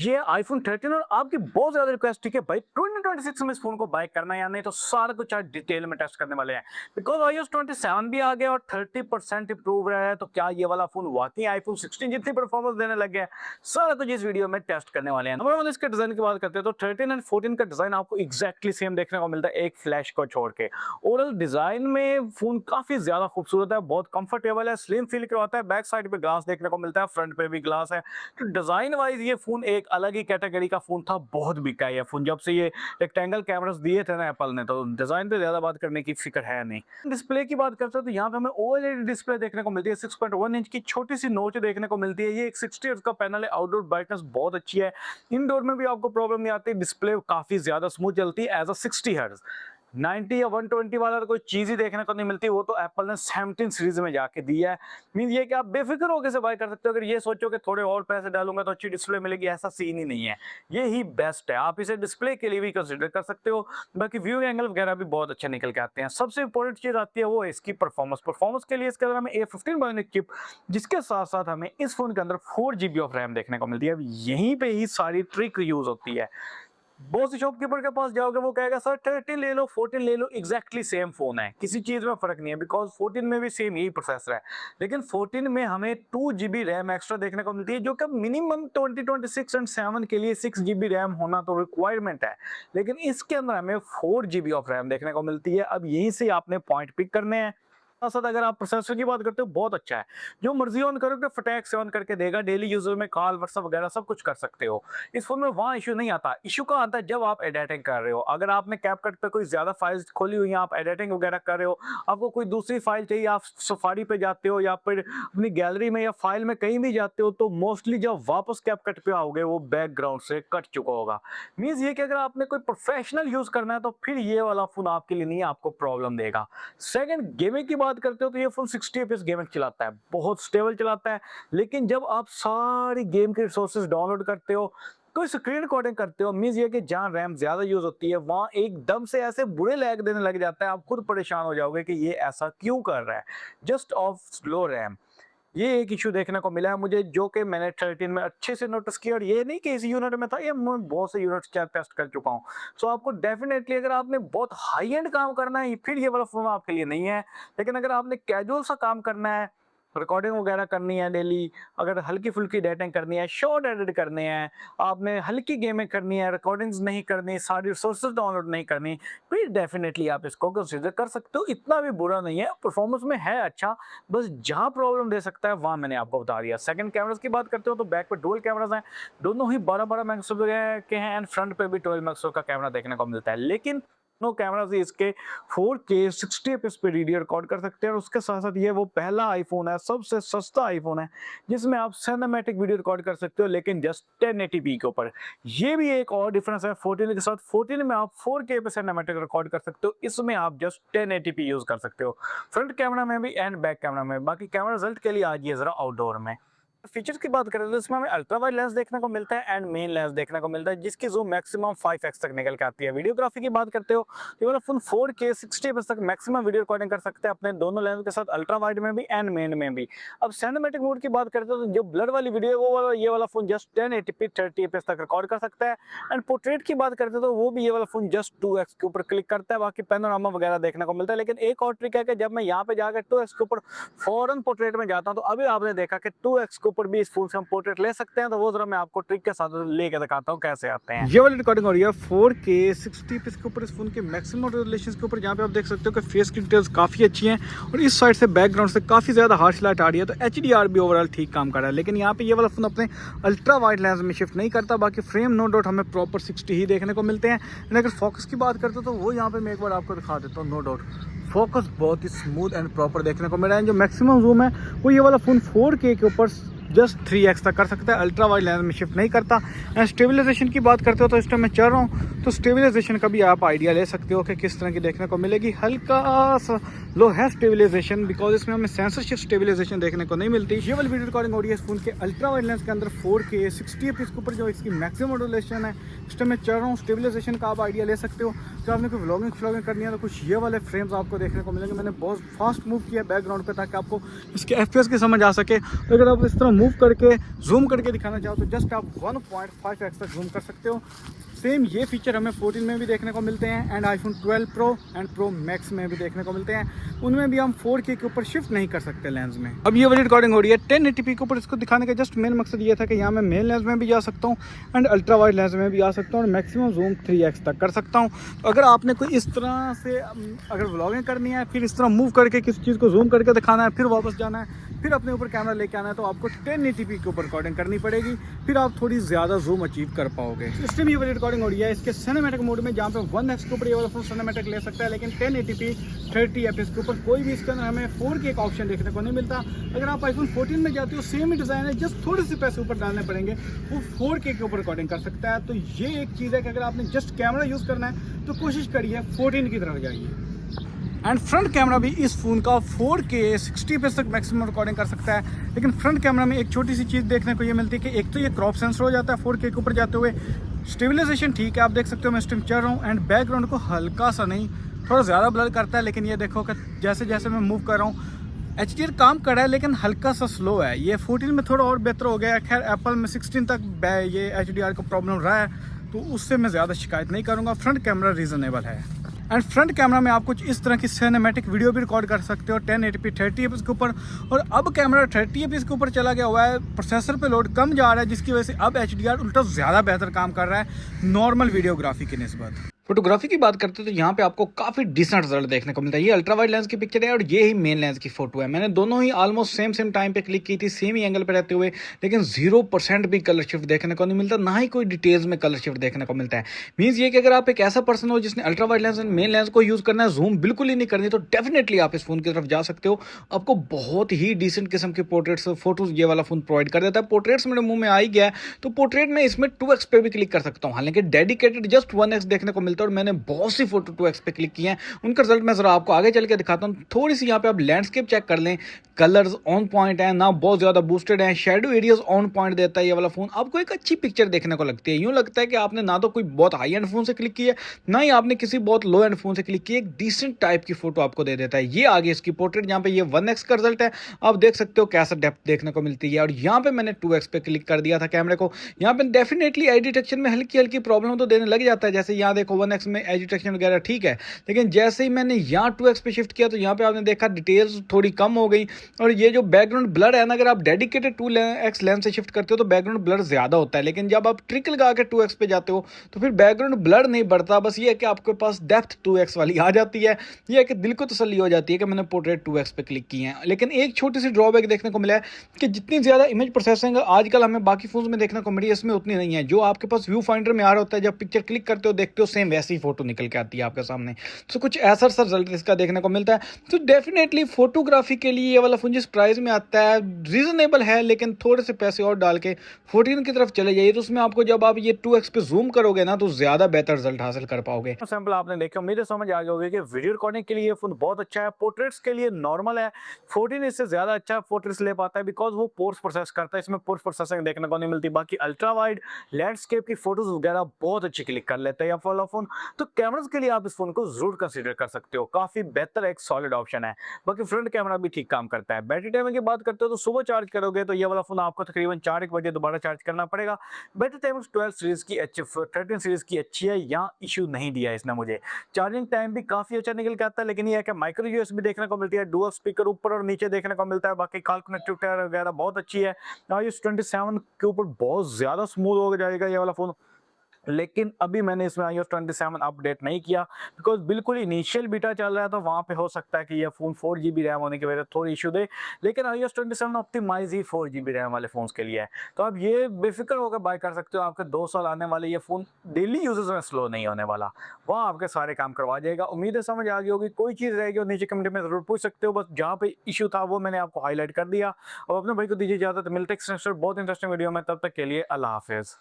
ये आईफोन 13 और आपकी बहुत ज्यादा रिक्वेस्ट थी कि भाई 2026 में इस फोन को बाय करना है या नहीं, तो सारा कुछ आज डिटेल में टेस्ट करने वाले हैं। बिकॉज iOS 27 भी आ गया और 30% इंप्रूव रहा है, तो क्या ये वाला फोन वाकई आईफोन 16 जितनी परफॉर्मेंस देने लग गया है, सारा कुछ इस वीडियो में टेस्ट करने वाले हैं। नंबर वन, इसके डिजाइन की बात करते हैं तो 13 एंड 14 का डिजाइन आपको एक्जैक्टली सेम देखने को मिलता है, एक फ्लैश को छोड़ के। ओवरऑल डिजाइन में फोन काफी ज्यादा खूबसूरत है, बहुत कंफर्टेबल है, स्लिम फील करवाता है। बैक साइड पे ग्लास देखने को मिलता है, फ्रंट पे भी ग्लास है। तो डिजाइन वाइज ये फोन एक अलग ही कैटेगरी का फोन था, बहुत बिका है ये फोन। जब से ये रेक्टेंगल कैमरास दिए थे ना एप्पल ने, तो डिजाइन पे ज्यादा बात करने की फिक्र है नहीं। डिस्प्ले की बात करते हैं तो यहाँ पे हमें ओएलईडी डिस्प्ले देखने को मिलती है, 6.1 इंच की छोटी सी नोच देखने को मिलती है। ये एक 60 हर्ट्ज का पैनल है, आउटडोर ब्राइटनेस बहुत अच्छी है, इंडोर में भी आपको प्रॉब्लम नहीं आती, डिस्प्ले काफी ज्यादा स्मूथ चलती है एज अ 60 हर्ट्ज। 90 या 120 वाला तो कोई चीज ही देखने को नहीं मिलती, वो तो एप्पल ने 17 सीरीज में जाके दिया है। मीन ये कि आप बेफिक्र होकर से बाय कर सकते हो। अगर ये सोचो कि थोड़े और पैसे डालूंगा तो अच्छी डिस्प्ले मिलेगी, ऐसा सीन ही नहीं है। ये ही बेस्ट है, आप इसे डिस्प्ले के लिए भी कंसिडर कर सकते हो। बाकी व्यू एंगल वगैरह भी बहुत अच्छे निकल के आते हैं। सबसे इंपॉर्टेंट चीज आती है वो इसकी परफॉर्मेंस के लिए इसके अंदर हमें A15 बायोनिक चिप, जिसके साथ साथ हमें इस फोन के अंदर 4 GB ऑफ रैम देखने को मिलती है। अब यहीं पे ही सारी ट्रिक यूज होती है। बहुत से शॉपकीपर के पास जाओगे, वो कहेगा सर 13 ले लो 14 ले लो, एग्जैक्टली सेम फोन है, किसी चीज में फर्क नहीं है। बिकॉज 14 में भी सेम यही प्रोसेसर है, लेकिन 14 में हमें 2 GB रैम एक्स्ट्रा देखने को मिलती है, जो कि मिनिमम 2026 एंड 7 के लिए 6 GB रैम होना तो रिक्वायरमेंट है। लेकिन इसके अंदर हमें 4 GB ऑफ रैम देखने को मिलती है। अब यहीं से आपने पॉइंट पिक करने हैं। साथ साथ अगर आप प्रोसेसर की बात करते हो, बहुत अच्छा है, जो मर्जी ऑन करोगे फटाक से ऑन करके देगा। डेली यूजर में कॉल व्हाट्सएप वगैरह सब कुछ कर सकते हो। इस फोन में वहाँ इशू नहीं आता। इशू का आता है जब आप एडिटिंग कर रहे हो। अगर आपने कैपकट पे कोई ज्यादा फाइल्स खोली हुई हैं, आप एडिटिंग वगैरह कर रहे हो, आपको कोई दूसरी फाइल चाहिए, आप सफारी पे जाते हो या फिर अपनी गैलरी में या फाइल में कहीं भी जाते हो, तो मोस्टली जब वापस कैपकट पे आओगे वो बैकग्राउंड से कट चुका होगा। मीन्स ये कि अगर आपने कोई प्रोफेशनल यूज करना है तो फिर ये वाला फोन आपके लिए नहीं है, आपको प्रॉब्लम देगा। सेकंड, गेमिंग की बात करते हो तो ये फोन 60 FPS गेमिंग चलाता है, बहुत स्टेबल चलाता है। लेकिन जब आप सारी गेम के रिसोर्सेज डाउनलोड करते हो, कोई स्क्रीन रिकॉर्डिंग करते हो, मीन्स ये कि जहां रैम ज्यादा यूज होती है वहां एकदम से ऐसे बुरे लैग देने लग जाता है, आप खुद परेशान हो जाओगे कि ये ऐसा क्यों कर रहा है, जस्ट ऑफ स्लो रैम। ये एक इशू देखने को मिला है मुझे, जो कि मैंने 13 में अच्छे से नोटिस किया। और ये नहीं कि इस यूनिट में था, ये मैं बहुत से यूनिट्स टेस्ट कर चुका हूँ। सो आपको डेफिनेटली, अगर आपने बहुत हाई एंड काम करना है, फिर ये वाला फोन आपके लिए नहीं है। लेकिन अगर आपने कैजुअल सा काम करना है, रिकॉर्डिंग वगैरह करनी है डेली, अगर हल्की फुल्की डेटिंग करनी है, शॉर्ट एडिट करने हैं, आपने हल्की गेमिंग करनी है, रिकॉर्डिंग्स नहीं करनी, सारी रिसोर्सेज डाउनलोड नहीं करनी, फिर डेफिनेटली आप इसको कंसिडर कर सकते हो। इतना भी बुरा नहीं है, परफॉर्मेंस में है अच्छा। बस जहां प्रॉब्लम दे सकता है वहां मैंने आपको बता दिया। सेकंड, कैमरास की बात करते हो तो बैक पे डुअल कैमरास हैं, दोनों ही 12-12 मेगापिक्सल के हैं, एंड फ्रंट पे भी 12 मेगापिक्सल का कैमरा देखने को मिलता है। लेकिन दोनों कैमरास ही इसके 4K 60 fps पे वीडियो रिकॉर्ड कर सकते हैं। और उसके साथ साथ ये वो पहला आईफोन है, सबसे सस्ता आईफोन है, जिसमें आप सिनेमैटिक वीडियो रिकॉर्ड कर सकते हो, लेकिन जस्ट 1080p के ऊपर। ये भी एक और डिफरेंस है 14 के साथ। 14 में आप 4K पे सिनेमैटिक रिकॉर्ड कर सकते हो, इसमें आप जस्ट 1080p यूज कर सकते हो, फ्रंट कैमरा में भी एंड बैक कैमरा में। बाकी कैमरा रिजल्ट के लिए आज ये जरा आउटडोर में। फीचर्स की बात करें तो इसमें हमें अल्ट्रा वाइड लेंस देखने को मिलता है एंड मेन लेंस देखने को मिलता है, जिसकी जूम मैक्सिमम 5x तक निकल के आती है। वीडियोग्राफी की बात करते हो तो ये वाला फोन 4K 60 fps तक मैक्सिमम वीडियो रिकॉर्डिंग कर सकते हैं अपने दोनों लेंस के साथ, अल्ट्रा वाइड में भी एंड मेन में भी। अब सिनेमैटिक मोड की बात करते हो तो जो ब्लर वाली वीडियो है वो वाला ये वाला फोन जस्ट 1080p 30 fps तक रिकॉर्ड कर सकता है। एंड पोर्ट्रेट की बात करते हो तो वो भी ये वाला फोन जस्ट 2x के ऊपर क्लिक करता है, बाकी पैनोरामा वगैरह देखने को मिलता है। लेकिन एक और ट्रिक है कि जब मैं यहाँ पे जाकर 2x के ऊपर फौरन पोर्ट्रेट में जाता हूँ, तो अभी आपने देखा कि 2x के ऊपर भी इस फोन से हम पोर्ट्रेट ले सकते हैं। तो वो जरा मैं आपको ट्रिक के साथ लेके दिखाता हूँ कैसे आते हैं। ये वाली रिकॉर्डिंग हो रही है 4K 60 fps के ऊपर इस फोन के मैक्सिमम रेजोल्यूशन के ऊपर, जहाँ पे आप देख सकते हो कि फेस की डिटेल्स काफी अच्छी हैं और इस साइड से बैकग्राउंड से काफी ज्यादा हार्श लाइट आ रही है, तो HDR भी ओवरऑल ठीक काम कर रहा है। लेकिन यहाँ पे ये वाला फोन अपने अल्ट्रा वाइड लेंस में शिफ्ट नहीं करता, बाकी फ्रेम नो डाउट हमें प्रॉपर 60 ही देखने को मिलते हैं। अगर फोकस की बात करते हो तो वो यहाँ पे मैं एक बार आपको दिखा देता हूँ। नो डाउट फोकस बहुत ही स्मूथ एंड प्रॉपर देखने को मिल रहा है। जो मैक्सिमम जूम है वो ये वाला फोन 4K के ऊपर जस्ट 3x तक कर सकता है, अल्ट्रा वाइड लेंस में शिफ्ट नहीं करता। एंड स्टेबलाइजेशन की बात करते हो तो इस टाइम मैं चल रहा हूँ, तो स्टेबलाइजेशन का भी आप आइडिया ले सकते हो कि किस तरह की देखने को मिलेगी। हल्का सा लो है स्टेबलाइजेशन, बिकॉज इसमें हमें सेंसर शिफ्ट स्टेबलाइजेशन देखने को नहीं मिलती। ये वाली वीडियो रिकॉर्डिंग हो रही है इस फोन के अल्ट्रा वाइड लेंस के अंदर 4K 60 fps के ऊपर, जो इसकी मैक्सिमम रेजोल्यूशन है। इस टाइम मैं चल रहा हूँ, स्टेबलाइजेशन का आप आइडिया ले सकते हो। तो आपने कोई व्लॉगिंग करनी है तो कुछ ये वाले फ्रेम्स आपको देखने को मिलेंगे। मैंने बहुत फास्ट मूव किया बैकग्राउंड पे ताकि आपको इसके FPS की समझ आ सके। तो अगर आप इस तरह मूव करके जूम करके दिखाना चाहो तो जस्ट आप 1.5x तक जूम कर सकते हो। सेम ये फीचर हमें 14 में भी देखने को मिलते हैं and iPhone 12 pro and pro max में भी देखने को मिलते हैं। उनमें भी हम 4K के ऊपर शिफ्ट नहीं कर सकते लेंस में। अब ये वाली रिकॉर्डिंग हो रही है 1080p के ऊपर। इसको दिखाने का जस्ट मेन मकसद ये था कि यहाँ मैं मेन लेंस में भी जा सकता हूँ एंड अल्ट्रा वाइड लेंस में भी आ सकता हूँ और मैक्सिमम जूम 3x तक कर सकता हूँ। तो अगर आपने कोई इस तरह से अगर व्लॉगिंग करनी है, फिर इस तरह मूव करके किसी चीज़ को जूम करके दिखाना है, फिर वापस जाना है, फिर अपने ऊपर कैमरा लेके आना है, तो आपको 1080p के ऊपर रिकॉर्डिंग करनी पड़ेगी, फिर आप थोड़ी ज़्यादा जूम अचीव कर पाओगे। इस टाइम ये वाली रिकॉर्डिंग हो रही है इसके सिनेमैटिक मोड में, जहाँ पे 1x के ऊपर ये वाला फोन सिनेमैटिक ले सकता है, लेकिन 1080p 30 fps के ऊपर कोई भी इसके अंदर हमें 4K का ऑप्शन देखने को नहीं मिलता। अगर आप आईफोन 14 में जाते हो, सेम ही डिज़ाइन है, जस्ट थोड़े से पैसे ऊपर डालने पड़ेंगे, वो 4K के ऊपर रिकॉर्डिंग कर सकता है। तो ये एक चीज़ है कि अगर आपने जस्ट कैमरा यूज़ करना है तो कोशिश करिए 14 की तरफ जाइए। एंड फ्रंट कैमरा भी इस फ़ोन का 4K 60 fps तक मैक्सिमम रिकॉर्डिंग कर सकता है। लेकिन फ्रंट कैमरा में एक छोटी सी चीज़ देखने को ये मिलती है कि एक तो ये क्रॉप सेंसर हो जाता है 4K के ऊपर जाते हुए। स्टेबलाइजेशन ठीक है, आप देख सकते हो मैं इस टाइम चल रहा हूँ एंड बैकग्राउंड को हल्का सा नहीं, थोड़ा ज़्यादा ब्लर करता है। लेकिन ये देखो कि जैसे जैसे मैं मूव कर रहा हूँ, HDR काम कर रहा है लेकिन हल्का सा स्लो है। ये 14 में थोड़ा और बेहतर हो गया है। खैर एप्पल में 16 तक ये HDR का प्रॉब्लम रहा है, तो उससे मैं ज़्यादा शिकायत नहीं करूँगा। फ्रंट कैमरा रीज़नेबल है एंड फ्रंट कैमरा में आप कुछ इस तरह की सिनेमैटिक वीडियो भी रिकॉर्ड कर सकते हो 1080p 30 fps के ऊपर। और अब कैमरा 30 fps के ऊपर चला गया हुआ है, प्रोसेसर पे लोड कम जा रहा है, जिसकी वजह से अब HDR उल्टा ज़्यादा बेहतर काम कर रहा है नॉर्मल वीडियोग्राफी की निस्बत। फोटोग्राफी की बात करते हैं तो यहाँ पे आपको काफी डिसेंट रिजल्ट देखने को मिलता है। ये अल्ट्रा वाइड लेंस की पिक्चर है और ये ही मेन लेंस की फोटो है। मैंने दोनों ही ऑलमोस्ट सेम टाइम पे क्लिक की थी, सेम ही एंगल पे रहते हुए, लेकिन 0% भी कलर शिफ्ट देखने को नहीं मिलता, ना ही कोई डिटेल्स में कलर शिफ्ट देखने को मिलता है। मीन्स ये कि अगर आप एक ऐसा पर्सन हो जिसने ultra wide lens and main lens को यूज करना है, जूम बिल्कुल ही नहीं करनी, तो डेफिनेटली आप इस फोन की तरफ जा सकते हो। आपको बहुत ही डिसेंट किस्म के पोर्ट्रेट्स फोटोज ये वाला फोन प्रोवाइड कर देता है। पोर्ट्रेट्स मेरे मुंह में आ ही गया है, तो पोर्ट्रेट में इसमें 2x पे भी क्लिक कर सकता हूँ। हालांकि डेडिकेटेड जस्ट 1x देखने को मिलता है और मैंने बहुत सी फोटो 2x पे क्लिक की हैं। उनका रिजल्ट मैं जरा आपको आगे चल के दिखाता हूँ। थोड़ी सी यहाँ पे आप लैंडस्केप चेक कर लें, कलर्स ऑन पॉइंट है, ना बहुत ज्यादा बूस्टेड है, शेडो एरियाज ऑन पॉइंट देता है ये वाला फोन। आपको एक अच्छी पिक्चर देखने को लगती है, यूं लगता है कि आपने ना तो कोई बहुत हाई एंड फोन से क्लिक की है, ना ही आपने किसी बहुत लो एंड फोन से क्लिक की है। एक डिसेंट टाइप की फोटो आपको दे देता है। ये आगे इसकी पोर्ट्रेट, यहाँ पे ये 1x का रिजल्ट है, आप देख सकते हो कैसा डेप्थ देखने को मिलती है। और यहाँ पे मैंने 2x पे क्लिक कर दिया था कैमरे को। यहाँ पे डेफिनेटली एज डिटेक्शन में हल्की हल्की प्रॉब्लम तो देने लग जाता है, जैसे यहाँ देखो 1x में एज डिटेक्शन वगैरह ठीक है, लेकिन जैसे ही मैंने यहाँ 2x पे शिफ्ट किया तो यहाँ पे आपने देखा डिटेल्स थोड़ी कम हो गई। और ये जो बैकग्राउंड ब्लर है ना, अगर आप डेडिकेटेड 2x लेंस से शिफ्ट करते हो तो बैकग्राउंड ब्लर ज्यादा होता है, लेकिन जब आप ट्रिक लगा के 2x पे जाते हो तो फिर बैकग्राउंड ब्लर नहीं बढ़ता। बस ये है कि आपके पास डेप्थ 2x वाली आ जाती है। ये है कि दिल को तसल्ली हो जाती है कि मैंने पोर्ट्रेट 2x पे क्लिक की है। लेकिन एक छोटी सी ड्रॉबैक देखने को मिला है कि जितनी ज्यादा इमेज प्रोसेसिंग आजकल हमें बाकी फोन में देखने को मिली है, इसमें उतनी नहीं है। जो आपके पास व्यू फाइंडर में आ रहा होता है, जब पिक्चर क्लिक करते हो देखते हो, सेम वैसी ही फोटो निकल के आती है आपके सामने। तो कुछ ऐसा सा रिजल्ट इसका देखने को मिलता है। तो डेफिनेटली फोटोग्राफी के लिए ये वाला फोन जिस प्राइस में आता है रीजनेबल है, लेकिन थोड़े से पैसे और डाल के 14 की तरफ चले जाइए, तो उसमें आपको जब आप ये 2x पे जूम करोगे ना, तो ज्यादा बेहतर रिजल्ट हासिल कर पाओगे। सैंपल आपने देखे, उम्मीद समझ आ गया होगी कि वीडियो रिकॉर्डिंग के लिए ये फोन बहुत अच्छा है, पोर्ट्रेट्स के लिए नॉर्मल है। 14 इससे ज्यादा अच्छा पोर्ट्रेट्स ले पाता है बिकॉज वो पोस्ट प्रोसेस करता है, इसमें पोस्ट प्रोसेसिंग देखने को नहीं मिलती। बाकी अल्ट्रा वाइड लैंडस्केप की फोटोज वगैरह बहुत अच्छी क्लिक कर लेता है ये वाला फोन। तो कैमरास के लिए आप इस फोन को जरूर कंसीडर कर सकते हो, काफी बेहतर एक सॉलिड ऑप्शन है। बाकी फ्रंट कैमरा भी ठीक काम करता है। बैटरी टाइमिंग की बात करते हो तो सुबह चार्ज करोगे तो ये वाला फोन आपको तकरीबन 4-1 बजे दोबारा चार्ज करना पड़ेगा। बैटरी टाइमिंग 12 सीरीज की 13 सीरीज की अच्छी है, यहाँ इशू नहीं दिया इसने मुझे। चार्जिंग टाइम भी काफी अच्छा निकल के आता है, लेकिन ये है कि माइक्रो यूएसबी देखने को मिलती है, डुअल स्पीकर ऊपर और नीचे देखने को मिलता है। बाकी कॉल कनेक्टिविटी वगैरह बहुत अच्छी है। iOS 27 के ऊपर बहुत ज्यादा स्मूथ हो जाएगा ये वाला फोन, लेकिन अभी मैंने इसमें iOS 27 अपडेट नहीं किया बिकॉज बिल्कुल इनिशियल बीटा चल रहा है, तो वहाँ पे हो सकता है कि ये फ़ोन 4GB रैम होने की वजह से थोड़ी इशू दे। लेकिन iOS 27 ऑप्टिमाइज ही 4GB रैम वाले फ़ोन्स के लिए है, तो आप ये बेफिक्र होकर बाय कर सकते हो। आपके 2 साल आने वाले ये फ़ोन डेली यूजेस में स्लो नहीं होने वाला, वहाँ आपके सारे काम करवा जाएगा। उम्मीद है समझ आ गई होगी। कोई चीज़ रहेगी और नीचे कमेंट में ज़रूर पूछ सकते हो, बस जहाँ पे इशू था वो मैंने आपको हाईलाइट कर दिया। और अपने भाई को दीजिए इजाज़त, मिलते हैं नेक्स्ट बहुत इंटरेस्टिंग वीडियो में, तब तक के लिए अल्लाह हाफिज़।